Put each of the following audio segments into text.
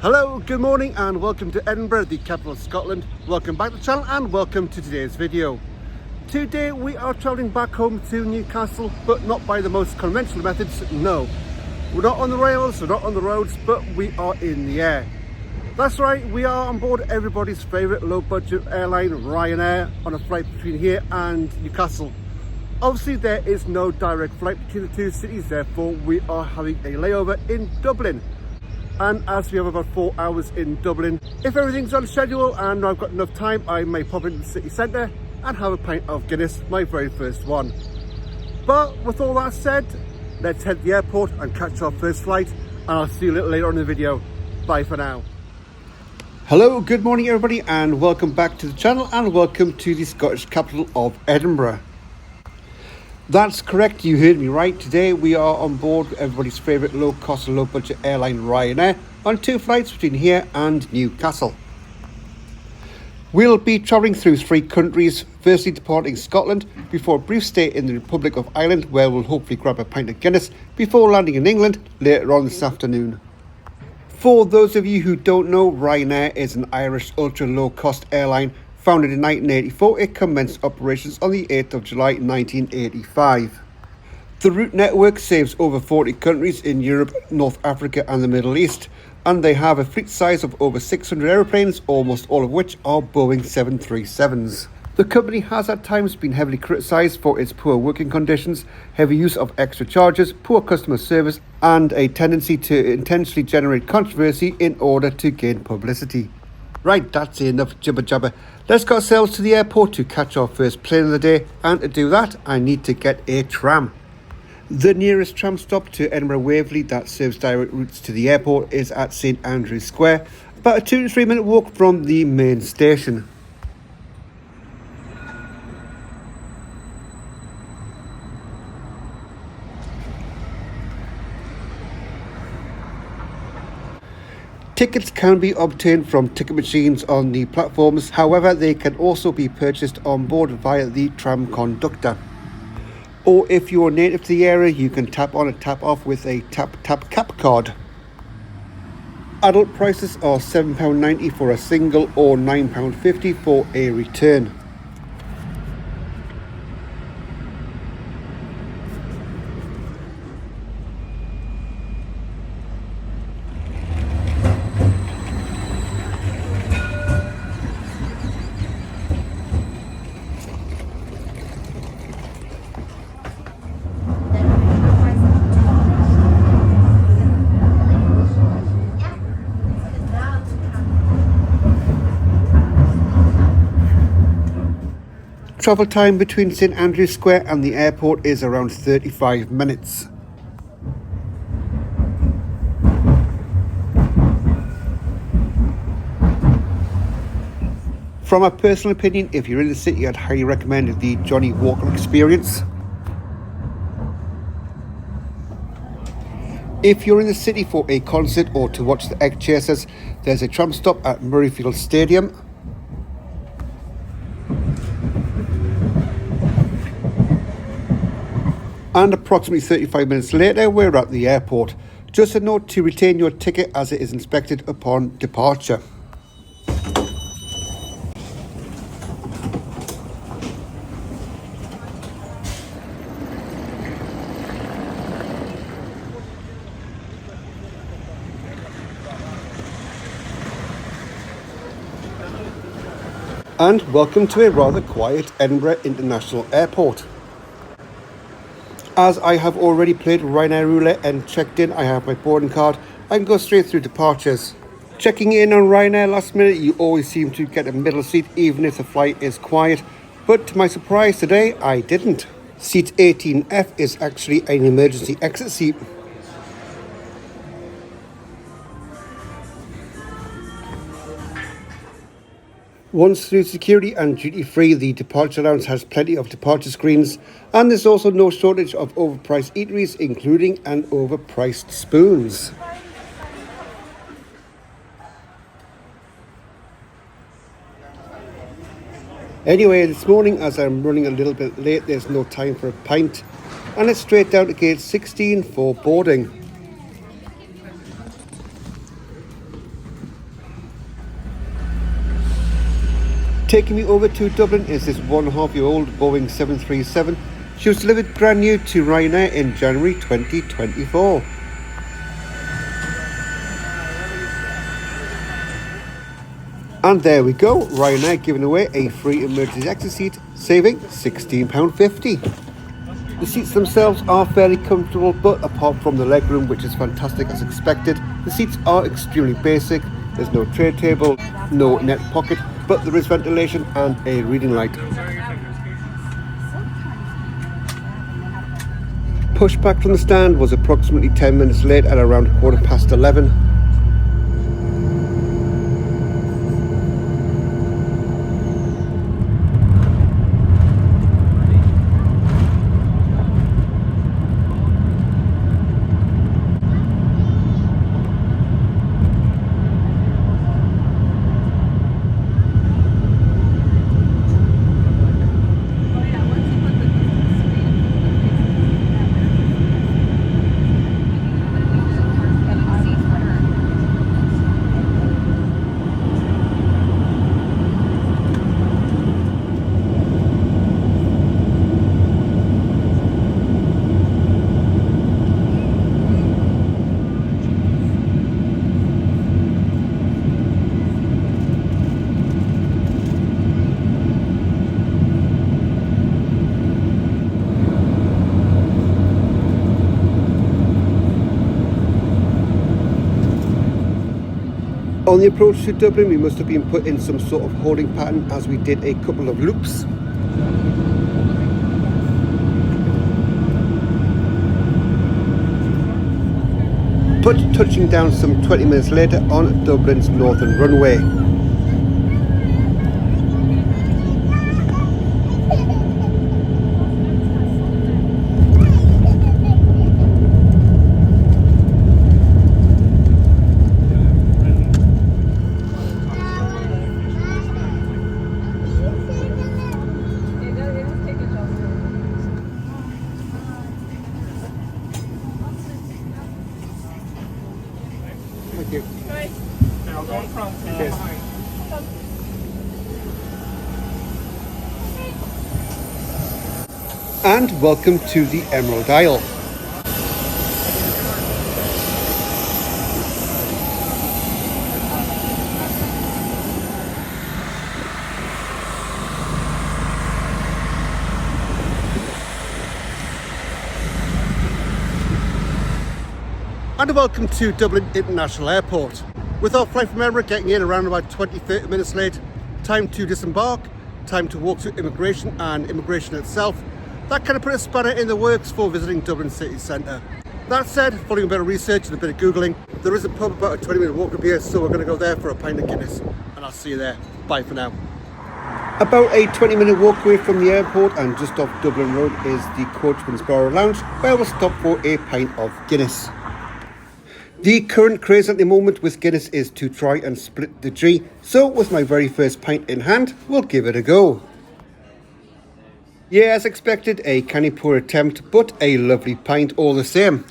Hello, good morning and welcome to Edinburgh, the capital of Scotland. Welcome back to the channel and welcome to today's video. Today we are travelling back home to Newcastle, but not by the most conventional methods, no. We're not on the rails, we're not on the roads, but we are in the air. That's right, we are on board everybody's favourite low-budget airline, Ryanair, on a flight between here and Newcastle. Obviously there is no direct flight between the two cities, therefore we are having a layover in Dublin. And as we have about 4 hours in Dublin, if everything's on schedule and I've got enough time, I may pop into the city centre and have a pint of Guinness, my very first one. But with all that said, let's head to the airport and catch our first flight, and I'll see you a little later on in the video. Bye for now. Hello, good morning everybody, and welcome back to the channel and welcome to the Scottish capital of Edinburgh. That's correct, you heard me right. Today we are on board everybody's favourite low-cost and low-budget airline, Ryanair, on 2 flights between here and Newcastle. We'll be travelling through 3 countries, firstly departing Scotland before a brief stay in the Republic of Ireland, where we'll hopefully grab a pint of Guinness before landing in England later on this afternoon. For those of you who don't know, Ryanair is an Irish ultra-low-cost airline. Founded in 1984, it commenced operations on the 8th of July 1985. The route network saves over 40 countries in Europe, North Africa and the Middle East, and they have a fleet size of over 600 aeroplanes, almost all of which are Boeing 737s. The company has at times been heavily criticised for its poor working conditions, heavy use of extra charges, poor customer service and a tendency to intentionally generate controversy in order to gain publicity. Right, that's enough jibber jabber. Let's get ourselves to the airport to catch our first plane of the day, and to do that I need to get a tram. The nearest tram stop to Edinburgh Waverley that serves direct routes to the airport is at St Andrew's Square, about a 2 to 3 minute walk from the main station. Tickets can be obtained from ticket machines on the platforms, however they can also be purchased on board via the tram conductor. Or if you're native to the area, you can tap on and tap off with a tap cap card. Adult prices are £7.90 for a single or £9.50 for a return. Travel time between St Andrew's Square and the airport is around 35 minutes. From a personal opinion, if you're in the city, I'd highly recommend the Johnny Walker experience. If you're in the city for a concert or to watch the Egg Chasers, there's a tram stop at Murrayfield Stadium. And approximately 35 minutes later, we're at the airport. Just a note to retain your ticket as it is inspected upon departure. And welcome to a rather quiet Edinburgh International Airport. As I have already played Ryanair Roulette and checked in, I have my boarding card. I can go straight through departures. Checking in on Ryanair last minute, you always seem to get a middle seat even if the flight is quiet. But to my surprise today, I didn't. Seat 18F is actually an emergency exit seat. Once through security and duty-free, the departure lounge has plenty of departure screens, and there's also no shortage of overpriced eateries, including and overpriced spoons. Anyway, this morning, as I'm running a little bit late, there's no time for a pint, and it's straight down to gate 16 for boarding. Taking me over to Dublin is this 1.5-year-old Boeing 737. She was delivered brand new to Ryanair in January 2024. And there we go, Ryanair giving away a free emergency exit seat, saving £16.50. The seats themselves are fairly comfortable, but apart from the legroom, which is fantastic as expected, the seats are extremely basic. There's no tray table, no net pocket, but there is ventilation and a reading light. Pushback from the stand was approximately 10 minutes late at around 11:15. On the approach to Dublin, we must have been put in some sort of holding pattern as we did a couple of loops. But touching down some 20 minutes later on Dublin's northern runway. Thank you. Cheers. And welcome to the Emerald Isle. And welcome to Dublin International Airport. With our flight from Edinburgh getting in around about 20-30 minutes late, time to disembark, time to walk through immigration and immigration itself. That kind of put a spanner in the works for visiting Dublin city centre. That said, following a bit of research and a bit of Googling, there is a pub about a 20-minute walk from here, so we're going to go there for a pint of Guinness. And I'll see you there. Bye for now. About a 20-minute walk away from the airport and just off Dublin Road is the Coachman's Bar Lounge, where we'll stop for a pint of Guinness. The current craze at the moment with Guinness is to try and split the G, so with my very first pint in hand, we'll give it a go. Yeah, as expected, a canny poor attempt, but a lovely pint all the same.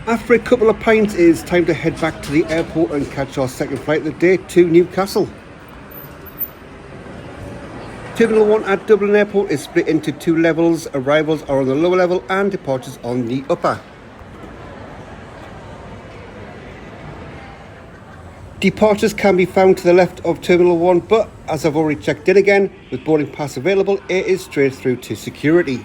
After a couple of pints, it is time to head back to the airport and catch our second flight of the day to Newcastle. Terminal 1 at Dublin Airport is split into two levels. Arrivals are on the lower level and departures on the upper. Departures can be found to the left of Terminal 1, but as I've already checked in again, with boarding pass available, it is straight through to security.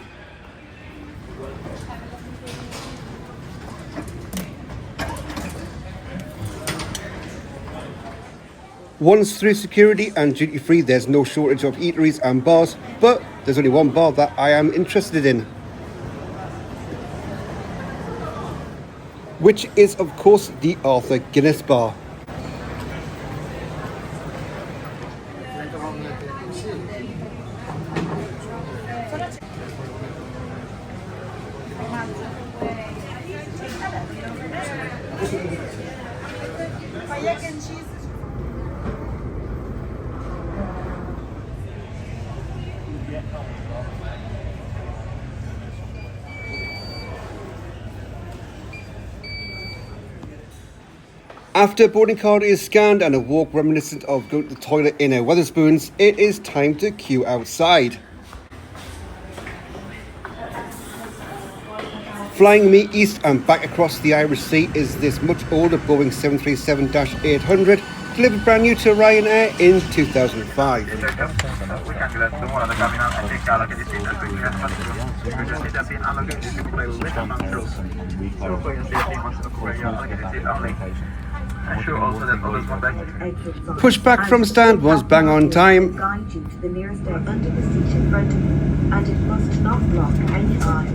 Once through security and duty free, there's no shortage of eateries and bars, but there's only one bar that I am interested in, which is of course the Arthur Guinness Bar. After a boarding card is scanned and a walk reminiscent of going to the toilet in a Wetherspoons, it is time to queue outside. Flying me east and back across the Irish Sea is this much older Boeing 737-800, delivered brand new to Ryanair in 2005. Pushback from stand was bang on time. Guide you to the nearest door under the seat in front of you, and it must not block any eye.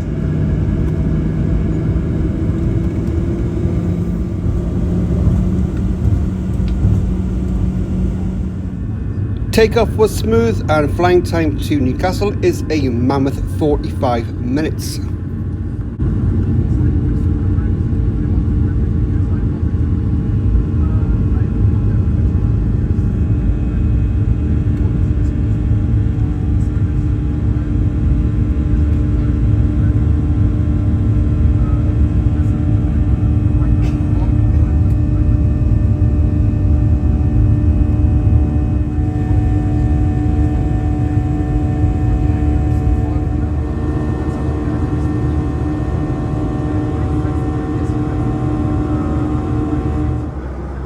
Takeoff was smooth and flying time to Newcastle is a mammoth 45 minutes.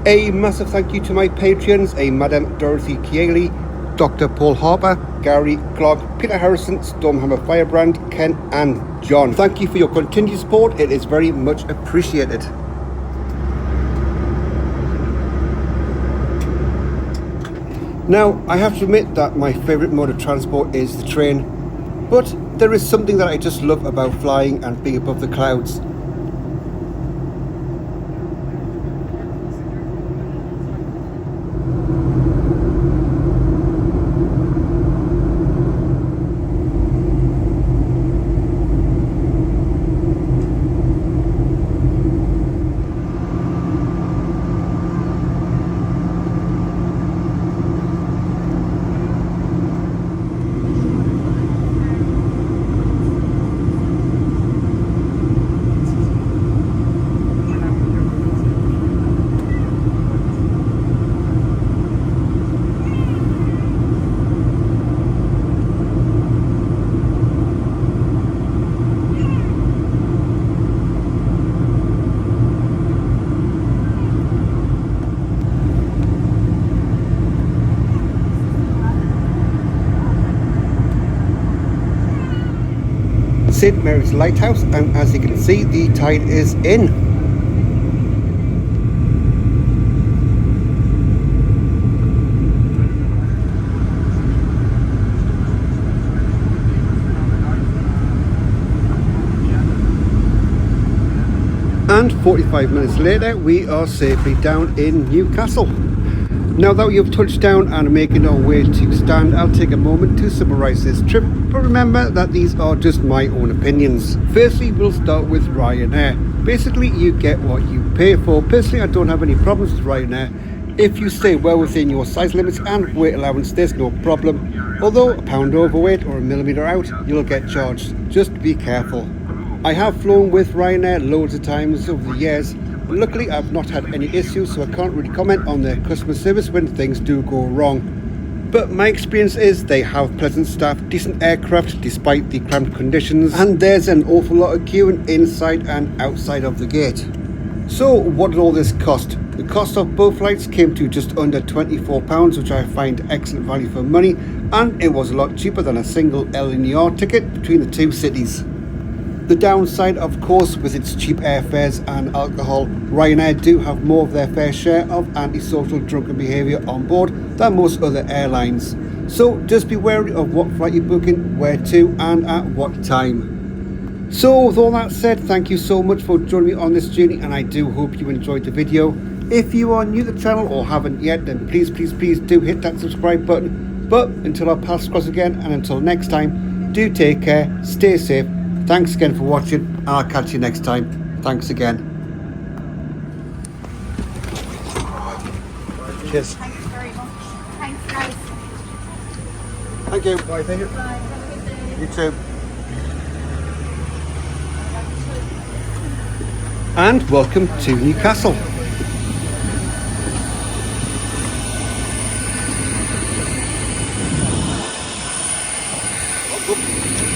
A massive thank you to my patrons, Mademe, Dorothy, Chieli, Dr. Paul Harper, Gary, Glog, Peter Harrison, Stormhammer Firebrand, Ken and John. Thank you for your continued support, it is very much appreciated. Now, I have to admit that my favourite mode of transport is the train, but there is something that I just love about flying and being above the clouds. St Mary's Lighthouse, and as you can see, the tide is in. And 45 minutes later, we are safely down in Newcastle. Now that you've touched down and are making our way to stand, I'll take a moment to summarise this trip, but remember that these are just my own opinions. Firstly, we'll start with Ryanair. Basically, you get what you pay for. Personally, I don't have any problems with Ryanair. If you stay well within your size limits and weight allowance, there's no problem. Although a pound overweight or a millimetre out, you'll get charged. Just be careful. I have flown with Ryanair loads of times over the years. Luckily, I've not had any issues, so I can't really comment on their customer service when things do go wrong. But my experience is they have pleasant staff, decent aircraft despite the cramped conditions, and there's an awful lot of queuing inside and outside of the gate. So what did all this cost? The cost of both flights came to just under £24, which I find excellent value for money, and it was a lot cheaper than a single LNER ticket between the two cities. The downside, of course, with its cheap airfares and alcohol, Ryanair do have more of their fair share of antisocial drunken behaviour on board than most other airlines. So just be wary of what flight you're booking, where to and at what time. So with all that said, thank you so much for joining me on this journey, and I do hope you enjoyed the video. If you are new to the channel or haven't yet, then please do hit that subscribe button. But until our paths cross again, and until next time, do take care, stay safe. Thanks again for watching, and I'll catch you next time. Thanks again. Cheers. Thanks very much. Thanks, guys. Thank you. Bye. Thank you. Bye. Have a good day. You too. And welcome to Newcastle.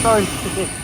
Sorry.